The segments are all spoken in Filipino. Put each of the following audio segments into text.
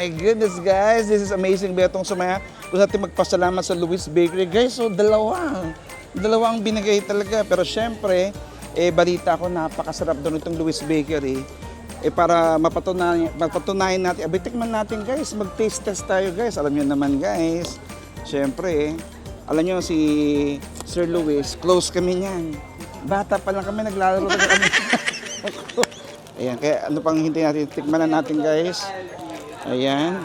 my goodness, guys. This is amazing. Betong sumaya. Gusto natin magpasalamat sa Luis Bakery. Guys, so dalawang binigay talaga. Pero syempre, balita ko napakasarap doon itong Luis Bakery. Para mapatunayan natin. Tikman natin, guys. Mag-taste test tayo, guys. Alam niyo naman, guys. Syempre, alam niyo si Sir Luis, close kami niyan. Bata pa lang kami, naglalaro na kami. Ayan, kaya ano pang hindi natin, tikman na natin, guys. Ayan.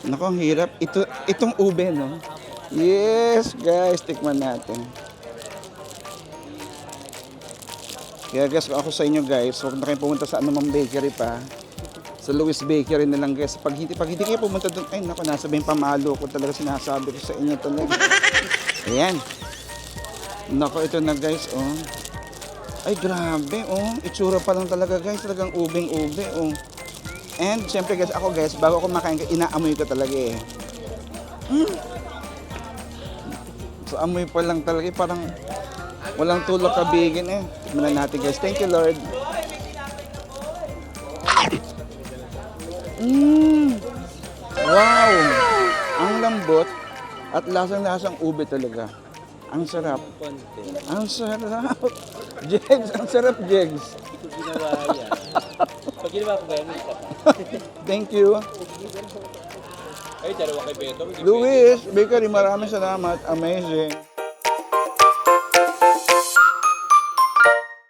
Naku, ang hirap. Itong ube, no? Yes, guys, tikman natin. Kaya guys, kung ako sa inyo, guys, huwag na kayo pumunta sa anumang bakery pa. Sa Luis Bakery na lang, guys. Pag hindi kayo pumunta doon, ay naku, nasa ba yung pamalo ko talaga, sinasabi ko sa inyo talaga. Ayan. Naku, ito na, guys, oh. Ay, grabe, oh. Itsura pa lang talaga, guys. Talagang ubeng-ube, oh. And, syempre, guys, ako, guys, bago ako makain, inaamoy ko talaga, eh. So, amoy pa lang talaga, eh. Parang walang tulog kabigin, eh. Tignan na natin, guys. Thank you, Lord. Wow! Ang lambot at lasang-lasang ube talaga. Ang sarap. Ang sarap. Jegs, ang sarap, Jegs. Ito ginawa yan. Pag ginawa ko ba yan, isa pa. Thank you. Ay, dalawa kay Beto. Luis Bakery, maraming salamat. Amazing.